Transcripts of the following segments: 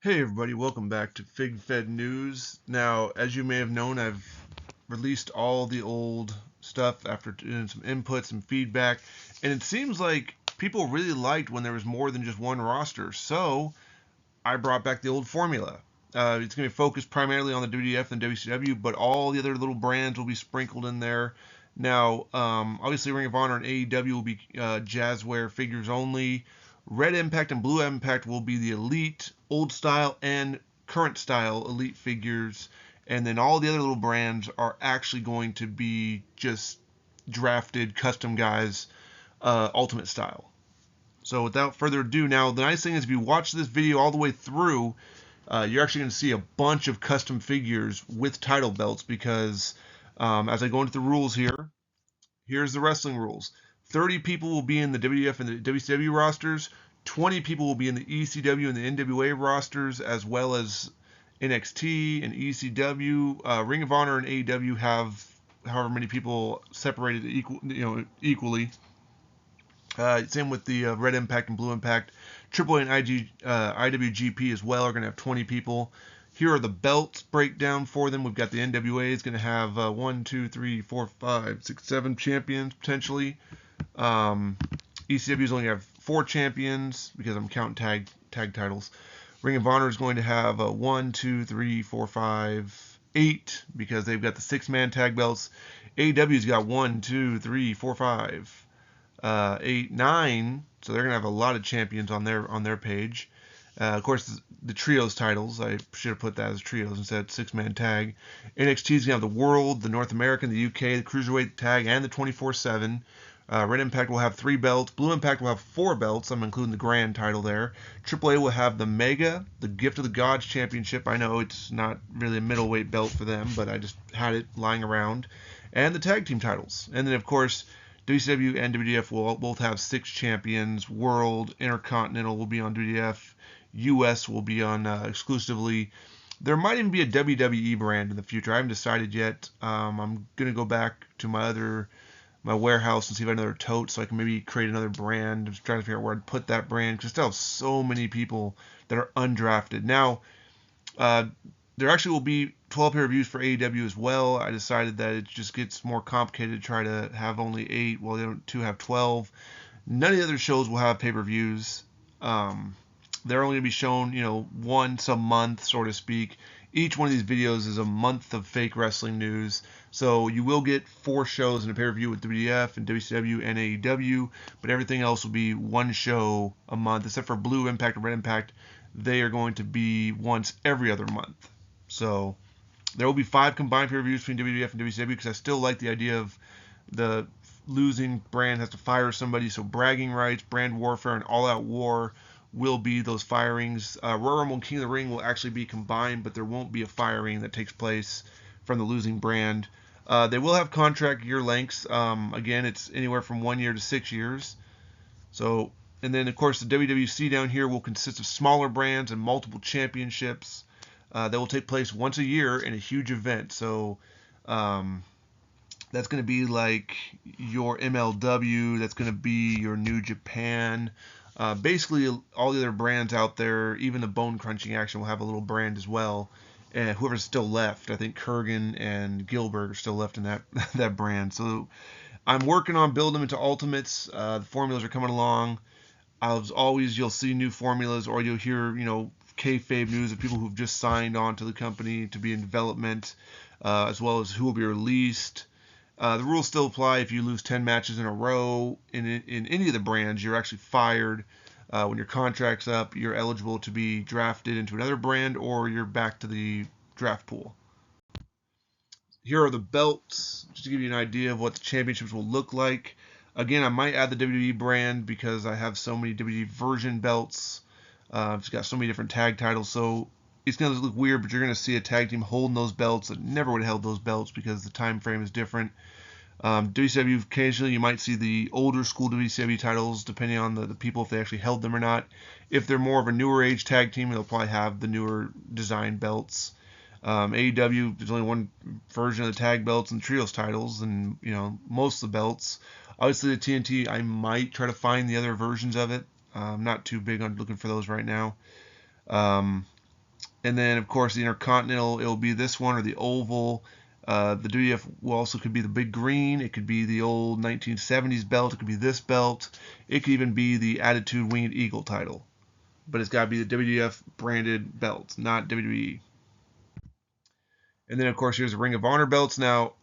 Hey everybody, welcome back to Fed News. Now, as you may have known, I've released all the old stuff after doing some inputs and feedback, and it seems like people really liked when there was more than just one roster. So I brought back the old formula. It's going to be focused primarily on the WDF and WCW, but all the other little brands will be sprinkled in there. Now, obviously, Ring of Honor and AEW will be Jazzware figures only. Red Impact and Blue Impact will be the elite, old style, and current style elite figures. And then all the other little brands are actually going to be just drafted custom guys, ultimate style. So without further ado, now the nice thing is if you watch this video all the way through, you're actually going to see a bunch of custom figures with title belts because as I go into the rules here, here's the wrestling rules. 30 people will be in the WWF and the WCW rosters. 20 people will be in the ECW and the NWA rosters, as well as NXT and ECW. Ring of Honor and AEW have however many people separated equally. Same with the Red Impact and Blue Impact. AAA and IWGP as well are going to have 20 people. Here are the belts breakdown for them. We've got the NWA is going to have 1, 2, 3, 4, 5, 6, 7 champions potentially. ECW is only have 4 champions because I'm counting tag titles. Ring of Honor is going to have 1, 2, 3, 4, 5, 8 because they've got the 6-man tag belts. AEW's got 1, 2, 3, 4, 5, 8, 9. So they're gonna have a lot of champions on their page. Of course, the trios titles, I should have put that as trios instead of 6-man tag. NXT is going to have the World, the North American, the UK, the Cruiserweight tag, and the 24/7. Red Impact will have 3 belts. Blue Impact will have 4 belts. I'm including the Grand title there. AAA will have the Mega, the Gift of the Gods Championship. I know it's not really a middleweight belt for them, but I just had it lying around. And the tag team titles. And then, of course, WCW and WDF will both have 6 champions. World, Intercontinental will be on WDF. US will be on exclusively. There might even be a WWE brand in the future. I haven't decided yet. I'm going to go back to my warehouse and see if I have another tote so I can maybe create another brand. I'm just trying to figure out where I'd put that brand because I still have so many people that are undrafted. Now, there actually will be 12 pay-per-views for AEW as well. I decided that it just gets more complicated to try to have only 8 while the other 2 have 12. None of the other shows will have pay-per-views. They're only going to be shown, once a month, so to speak. Each one of these videos is a month of fake wrestling news. So you will get 4 shows in a pay-per-view with WWF and WCW and AEW, but everything else will be 1 show a month, except for Blue Impact and Red Impact. They are going to be once every other month. So there will be 5 combined pay-per-views between WWF and WCW because I still like the idea of the losing brand has to fire somebody. So bragging rights, brand warfare, and all-out war will be those firings. Royal Rumble and King of the Ring will actually be combined, but there won't be a firing that takes place from the losing brand. They will have contract year lengths. Again, it's anywhere from 1 year to 6 years. So, and then of course the WWC down here will consist of smaller brands and multiple championships that will take place once a year in a huge event. So that's going to be like your MLW. That's going to be your New Japan. Basically, all the other brands out there, even the bone crunching action, will have a little brand as well. And whoever's still left, I think Kurgan and Gilbert are still left in that brand. So I'm working on building them into ultimates. The formulas are coming along. As always, you'll see new formulas, or you'll hear, kayfabe news of people who've just signed on to the company to be in development, as well as who will be released. The rules still apply if you lose 10 matches in a row in any of the brands. You're actually fired. When your contract's up, you're eligible to be drafted into another brand, or you're back to the draft pool. Here are the belts, just to give you an idea of what the championships will look like. Again, I might add the WWE brand because I have so many WWE version belts. It's got so many different tag titles, so it's going to look weird, but you're going to see a tag team holding those belts that never would have held those belts because the time frame is different. WCW, occasionally you might see the older school WCW titles, depending on the people, if they actually held them or not. If they're more of a newer age tag team, they'll probably have the newer design belts. AEW, there's only one version of the tag belts and trios titles, and most of the belts. Obviously, the TNT, I might try to find the other versions of it. I'm not too big on looking for those right now. And then, of course, the Intercontinental, it'll be this one or the Oval. The WWF will also could be the big green. It could be the old 1970s belt. It could be this belt. It could even be the Attitude Winged Eagle title. But it's got to be the WWF branded belt, not WWE. And then, of course, here's the Ring of Honor belts. Now,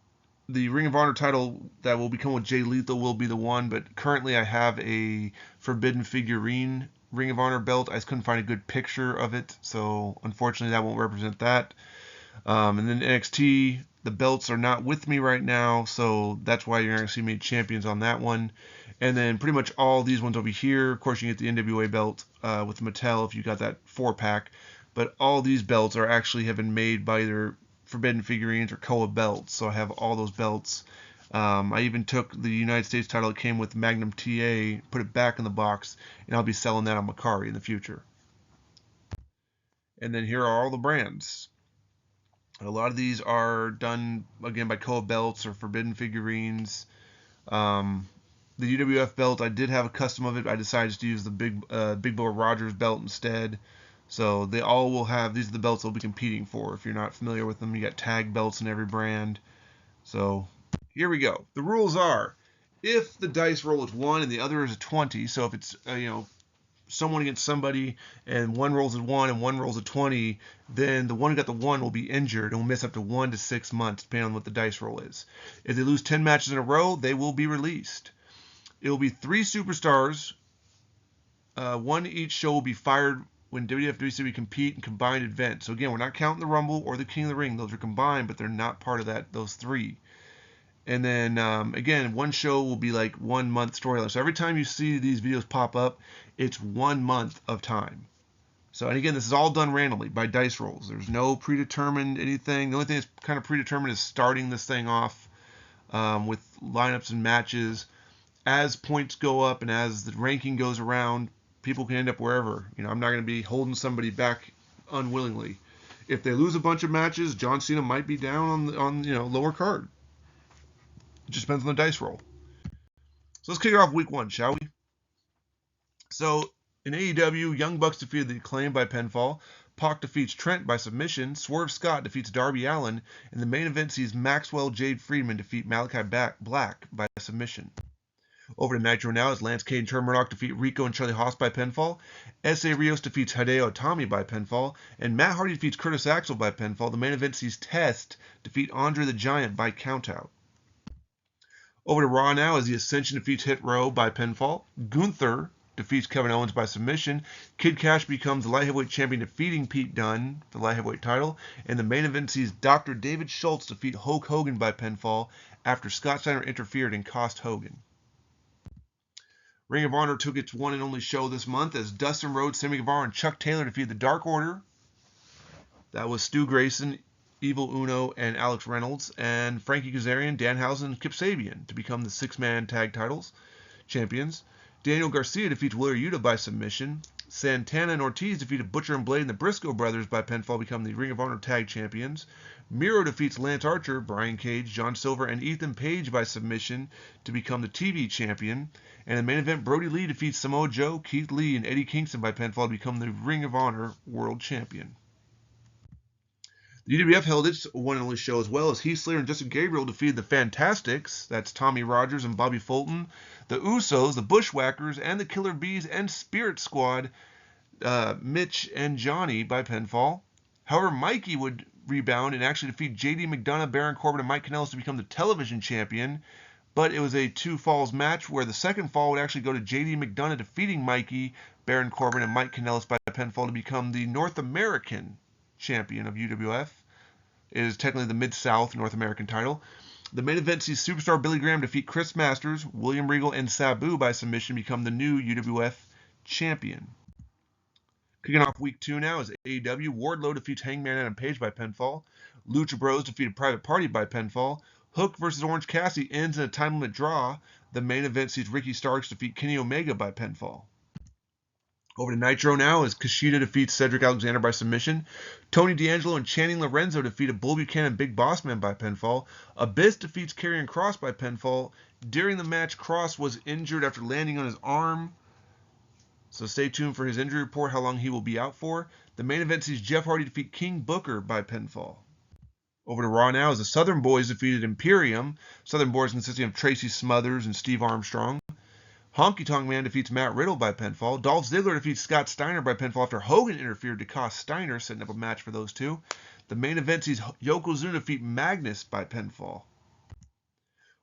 the Ring of Honor title that will become with Jay Lethal will be the one, but currently I have a Forbidden Figurine Ring of Honor belt. I just couldn't find a good picture of it, so unfortunately that won't represent that. And then NXT, the belts are not with me right now, so that's why you're not going to see me champions on that one. And then pretty much all these ones over here. Of course, you get the NWA belt with Mattel if you got that 4-pack. But all these belts are actually have been made by either Forbidden Figurines or Koa belts. So I have all those belts. I even took the United States title that came with Magnum TA, put it back in the box, and I'll be selling that on Macari in the future. And then here are all the brands. A lot of these are done, again, by Koa belts or Forbidden Figurines. The UWF belt, I did have a custom of it. I decided to use the Big Boy Rogers belt instead. So they all will have, these are the belts they'll be competing for. If you're not familiar with them, you got tag belts in every brand. So here we go. The rules are, if the dice roll is 1 and the other is a 20, so if it's, someone against somebody and one rolls a 1 and one rolls a 20, then the one who got the 1 will be injured and will miss up to 1 to 6 months, depending on what the dice roll is. If they lose 10 matches in a row, they will be released. It will be 3 superstars. One each show will be fired when WWF WCW compete in combined events. So again, we're not counting the Rumble or the King of the Ring. Those are combined, but they're not part of those 3. And then, again, one show will be like 1 month storyline. So every time you see these videos pop up, it's 1 month of time. So, and again, this is all done randomly by dice rolls. There's no predetermined anything. The only thing that's kind of predetermined is starting this thing off with lineups and matches. As points go up and as the ranking goes around, people can end up wherever. I'm not going to be holding somebody back unwillingly. If they lose a bunch of matches, John Cena might be down on lower card. It just depends on the dice roll. So let's kick it off week 1, shall we? So in AEW, Young Bucks defeated the Acclaim by pinfall. Pac defeats Trent by submission. Swerve Scott defeats Darby Allin. And the main event sees Maxwell Jade Friedman defeat Malachi Black by submission. Over to Nitro now as Lance Cade and Trevor Murdoch defeat Rico and Charlie Haas by pinfall. S.A. Rios defeats Hideo Itami by pinfall. And Matt Hardy defeats Curtis Axel by pinfall. The main event sees Test defeat Andre the Giant by countout. Over to Raw now as the Ascension defeats Hit Row by pinfall. Gunther defeats Kevin Owens by submission. Kid Cash becomes the light heavyweight champion, defeating Pete Dunne for the light heavyweight title. And the main event sees Dr. David Schultz defeat Hulk Hogan by pinfall after Scott Steiner interfered and cost Hogan. Ring of Honor took its one and only show this month as Dustin Rhodes, Sammy Guevara, and Chuck Taylor defeated the Dark Order. That was Stu Grayson, Evil Uno, and Alex Reynolds, and Frankie Kazarian, Danhausen, and Kip Sabian to become the 6-man tag titles champions. Daniel Garcia defeats Wheeler Yuta by submission. Santana and Ortiz defeated Butcher and Blade and the Briscoe brothers by pinfall, become the Ring of Honor tag champions. Miro defeats Lance Archer, Brian Cage, John Silver, and Ethan Page by submission to become the TV champion. And in the main event, Brody Lee defeats Samoa Joe, Keith Lee, and Eddie Kingston by pinfall to become the Ring of Honor world champion. The UWF held its one and only show as well as Heath Slater and Justin Gabriel defeated the Fantastics, that's Tommy Rogers and Bobby Fulton, the Usos, the Bushwhackers, and the Killer Bees and Spirit Squad, Mitch and Johnny by pinfall. However, Mikey would rebound and actually defeat JD McDonough, Baron Corbin, and Mike Kanellis to become the television champion, but it was a 2 falls match where the second fall would actually go to JD McDonough defeating Mikey, Baron Corbin, and Mike Kanellis by pinfall to become the North American champion of UWF. It is technically the Mid-South North American title. The main event sees superstar Billy Graham defeat Chris Masters, William Regal, and Sabu by submission, become the new UWF champion. Kicking off week 2 now is AEW. Wardlow defeats Hangman Adam Page by pinfall. Lucha Bros defeated Private Party by pinfall. Hook versus Orange Cassidy ends in a time limit draw. The main event sees Ricky Starks defeat Kenny Omega by pinfall. Over to Nitro now as Kushida defeats Cedric Alexander by submission. Tony D'Angelo and Channing Lorenzo defeated Bull Buchanan and Big Boss Man by pinfall. Abyss defeats Karrion Kross by pinfall. During the match, Kross was injured after landing on his arm. So stay tuned for his injury report, how long he will be out for. The main event sees Jeff Hardy defeat King Booker by pinfall. Over to Raw now as the Southern Boys defeated Imperium. Southern Boys consisting of Tracy Smothers and Steve Armstrong. Honky Tonk Man defeats Matt Riddle by pinfall. Dolph Ziggler defeats Scott Steiner by pinfall after Hogan interfered to cost Steiner, setting up a match for those two. The main event sees Yokozuna defeat Magnus by pinfall.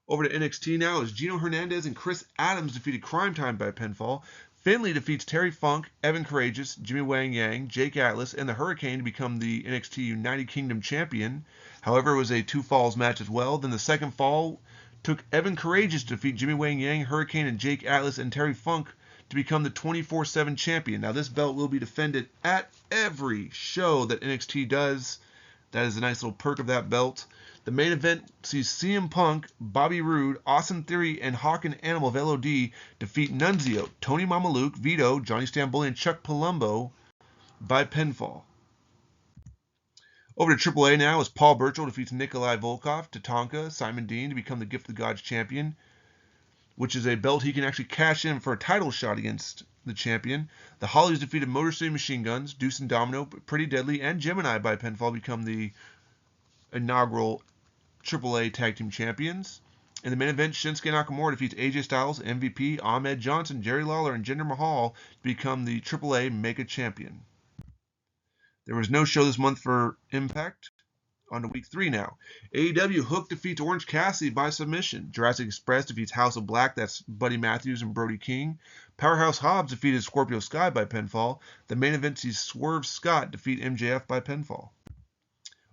Over to NXT now as Gino Hernandez and Chris Adams defeated Crime Time by pinfall. Finlay defeats Terry Funk, Evan Courageous, Jimmy Wang Yang, Jake Atlas, and the Hurricane to become the NXT United Kingdom champion. However, it was a two falls match as well. Then the second fall took Evan Courageous to defeat Jimmy Wang Yang, Hurricane, and Jake Atlas and Terry Funk to become the 24/7 champion. Now, this belt will be defended at every show that NXT does. That is a nice little perk of that belt. The main event sees CM Punk, Bobby Roode, Austin Theory, and Hawk and Animal of LOD defeat Nunzio, Tony Mamaluke, Vito, Johnny Stamboli, and Chuck Palumbo by pinfall. Over to AAA now as Paul Burchill defeats Nikolai Volkov, Tatanka, Simon Dean to become the Gift of the Gods champion, which is a belt he can actually cash in for a title shot against the champion. The Hollies defeated Motor City Machine Guns, Deuce and Domino, Pretty Deadly, and Gemini by pinfall become the inaugural AAA Tag Team Champions. In the main event, Shinsuke Nakamura defeats AJ Styles, MVP, Ahmed Johnson, Jerry Lawler, and Jinder Mahal to become the AAA Mega Champion. There was no show this month for Impact. On to week 3 now. AEW Hook defeats Orange Cassidy by submission. Jurassic Express defeats House of Black, that's Buddy Matthews and Brody King. Powerhouse Hobbs defeated Scorpio Sky by pinfall. The main event sees Swerve Scott defeat MJF by pinfall.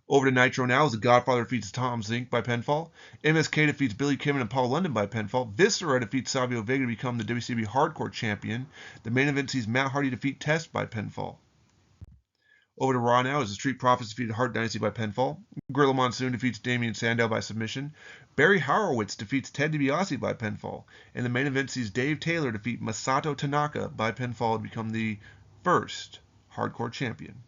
Over to Nitro now as the Godfather defeats Tom Zink by pinfall. MSK defeats Billy Kidman and Paul London by pinfall. Viscera defeats Savio Vega to become the WCW Hardcore Champion. The main event sees Matt Hardy defeat Test by pinfall. Over to Raw now as the Street Profits defeated Hart Dynasty by pinfall. Gorilla Monsoon defeats Damian Sandow by submission. Barry Horowitz defeats Ted DiBiase by pinfall. And the main event sees Dave Taylor defeat Masato Tanaka by pinfall to become the first Hardcore Champion.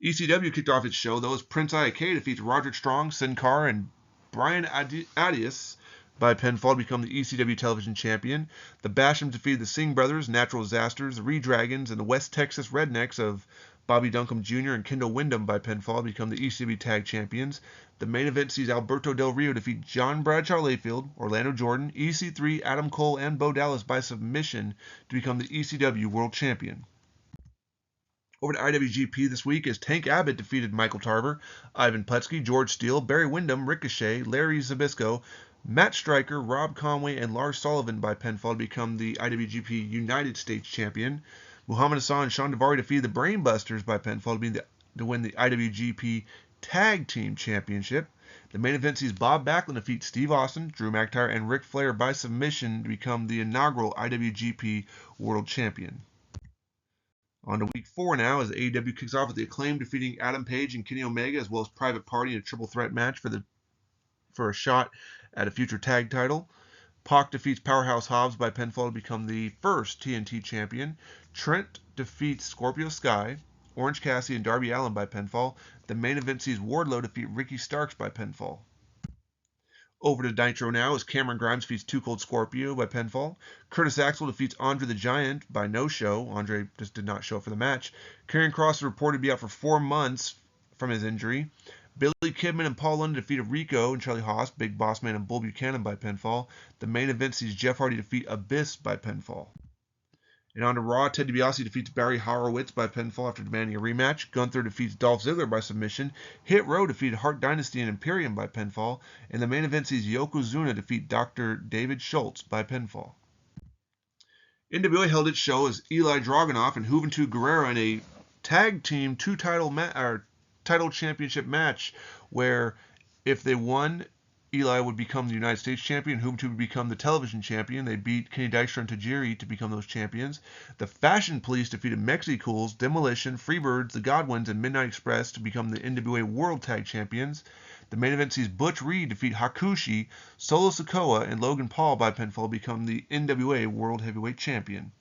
ECW kicked off its show, though, as Prince Iake defeats Roderick Strong, Sin Cara, and Brian Adias by pinfall to become the ECW Television Champion. The Bashams defeated the Singh Brothers, Natural Disasters, the Redragons, and the West Texas Rednecks of Bobby Duncombe Jr. and Kendall Windham by pinfall to become the ECW Tag Champions. The main event sees Alberto Del Rio defeat John Bradshaw Layfield, Orlando Jordan, EC3, Adam Cole, and Bo Dallas by submission to become the ECW World Champion. Over to IWGP this week as Tank Abbott defeated Michael Tarver, Ivan Putski, George Steele, Barry Windham, Ricochet, Larry Zbyszko, Matt Striker, Rob Conway, and Lars Sullivan by pinfall to become the IWGP United States Champion. Muhammad Hassan and Sean Daivari defeated the Brainbusters by pinfall to win the IWGP Tag Team Championship. The main event sees Bob Backlund defeat Steve Austin, Drew McIntyre, and Ric Flair by submission to become the inaugural IWGP World Champion. On to week 4 now as AEW kicks off with the Acclaim defeating Adam Page and Kenny Omega, as well as Private Party in a triple threat match for a shot at a future tag title. Pac defeats Powerhouse Hobbs by pinfall to become the first TNT champion. Trent defeats Scorpio Sky, Orange Cassidy, and Darby Allin by pinfall. The main event sees Wardlow defeat Ricky Starks by pinfall. Over to Nitro now as Cameron Grimes defeats Too Cold Scorpio by pinfall. Curtis Axel defeats Andre the Giant by no-show. Andre just did not show up for the match. Karrion Kross is reported to be out for 4 months from his injury. Billy Kidman and Paul London defeated Rico and Charlie Haas, Big Boss Man, and Bull Buchanan by pinfall. The main event sees Jeff Hardy defeat Abyss by pinfall. And on to Raw, Ted DiBiase defeats Barry Horowitz by pinfall after demanding a rematch. Gunther defeats Dolph Ziggler by submission. Hit Row defeated Hart Dynasty and Imperium by pinfall. And the main event sees Yokozuna defeat Dr. David Schultz by pinfall. NWA held its show as Eli Dragunov and Juventud Guerrera in a tag team title championship match where if they won, Eli would become the United States champion, Juventud would become the television champion. They beat Kenny Dykstra and Tajiri to become those champions. The Fashion Police defeated Mexicools, Demolition, Freebirds, the Godwins, and Midnight Express to become the NWA World Tag Champions. The main event sees Butch Reed defeat Hakushi, Solo Sikoa, and Logan Paul by pinfall to become the NWA World Heavyweight Champion.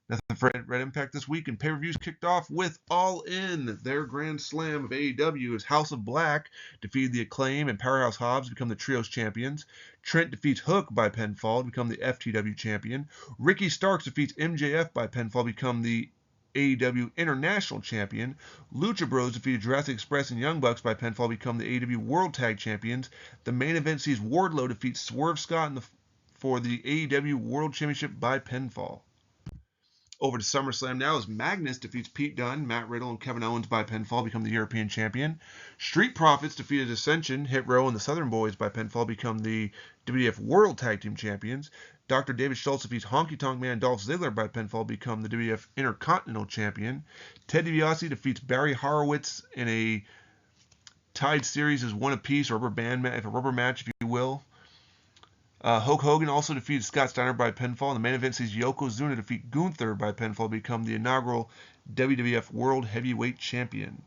Nothing for Red Impact this week, and pay-per-views kicked off with All In. Their grand slam of AEW is House of Black defeated the Acclaim and Powerhouse Hobbs become the Trios champions. Trent defeats Hook by pinfall to become the FTW champion. Ricky Starks defeats MJF by pinfall to become the AEW International Champion. Lucha Bros defeated Jurassic Express and Young Bucks by pinfall to become the AEW World Tag Champions. The main event sees Wardlow defeat Swerve Scott for the AEW World Championship by pinfall. Over to SummerSlam now as Magnus defeats Pete Dunne, Matt Riddle, and Kevin Owens by pinfall, become the European champion. Street Profits defeated Ascension, Hit Row, and the Southern Boys by pinfall, become the WWF World Tag Team champions. Dr. David Schultz defeats Honky Tonk Man Dolph Ziggler by pinfall, become the WWF Intercontinental champion. Ted DiBiase defeats Barry Horowitz in a tied series as one apiece, a rubber match, if you will. Hulk Hogan also defeated Scott Steiner by pinfall. And the main event sees Yokozuna defeat Gunther by pinfall, become the inaugural WWF World Heavyweight Champion.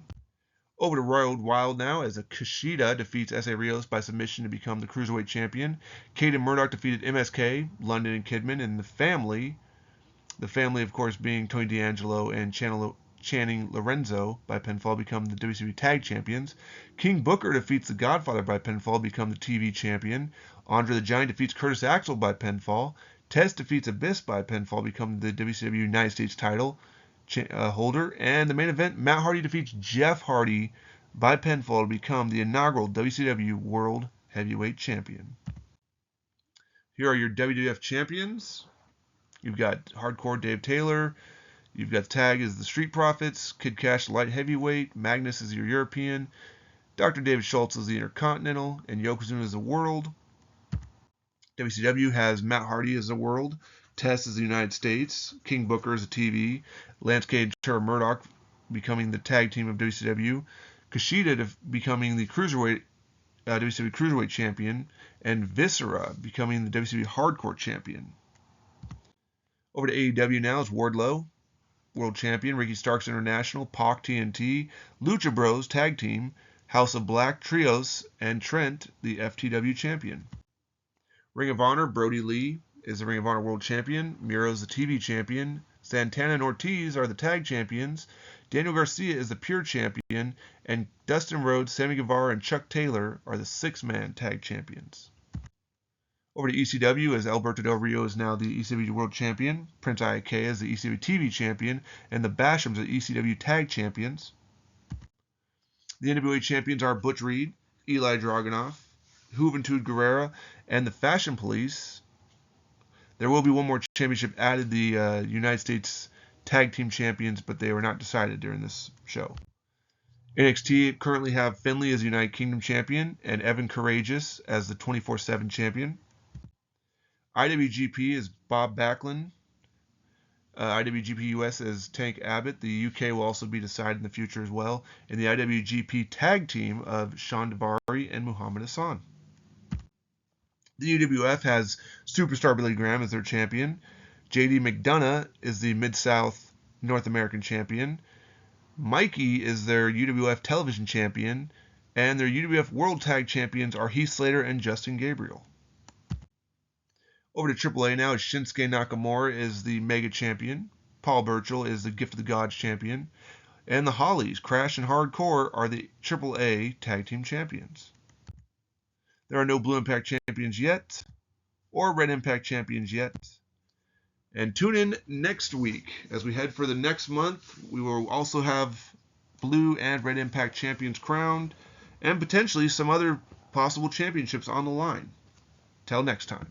Over to Royal Wild now as Kushida defeats S.A. Rios by submission to become the Cruiserweight Champion. Caden Murdoch defeated MSK, London and Kidman, and the family of course being Tony D'Angelo and Channing Lorenzo by pinfall, become the WCW Tag Champions. King Booker defeats The Godfather by pinfall, become the TV Champion. Andre the Giant defeats Curtis Axel by pinfall. Test defeats Abyss by pinfall, become the WCW United States title holder. And the main event, Matt Hardy defeats Jeff Hardy by pinfall to become the inaugural WCW World Heavyweight Champion. Here are your WWF champions. You've got Hardcore Dave Taylor. You've got Tag as the Street Profits. Kid Cash, light heavyweight. Magnus is your European. Dr. David Schultz is the Intercontinental. And Yokozuna is the World. WCW has Matt Hardy as the World. Test is the United States. King Booker is the TV. Lance Cage, Trevor Murdoch becoming the tag team of WCW. Kushida becoming the WCW Cruiserweight Champion. And Viscera becoming the WCW Hardcore Champion. Over to AEW now is Wardlow, World Champion. Ricky Starks International. Pac TNT. Lucha Bros Tag Team. House of Black Trios. And Trent, the FTW Champion. Ring of Honor, Brody Lee is the Ring of Honor World Champion. Miro's the TV Champion. Santana and Ortiz are the Tag Champions. Daniel Garcia is the Pure Champion. And Dustin Rhodes, Sammy Guevara, and Chuck Taylor are the Six-Man Tag Champions. Over to ECW as Alberto Del Rio is now the ECW World Champion. Prince IK is the ECW TV Champion. And the Bashams are the ECW Tag Champions. The NWA Champions are Butch Reed, Eli Dragunov, Juventud Guerrera, and the Fashion Police. There will be one more championship added, the United States Tag Team Champions, but they were not decided during this show. NXT currently have Finlay as the United Kingdom Champion and Evan Courageous as the 24/7 Champion. IWGP is Bob Backlund. IWGP US as Tank Abbott. The UK will also be decided in the future as well. And the IWGP Tag Team of Sean Debari and Muhammad Hassan. The UWF has Superstar Billy Graham as their champion. JD McDonough is the Mid-South North American champion. Mikey is their UWF Television champion. And their UWF World Tag Champions are Heath Slater and Justin Gabriel. Over to AAA now, Shinsuke Nakamura is the Mega Champion. Paul Burchill is the Gift of the Gods Champion. And the Hollies, Crash and Hardcore, are the AAA Tag Team Champions. There are no Blue Impact Champions yet, or Red Impact Champions yet. And tune in next week. As we head for the next month, we will also have Blue and Red Impact Champions crowned, and potentially some other possible championships on the line. Till next time.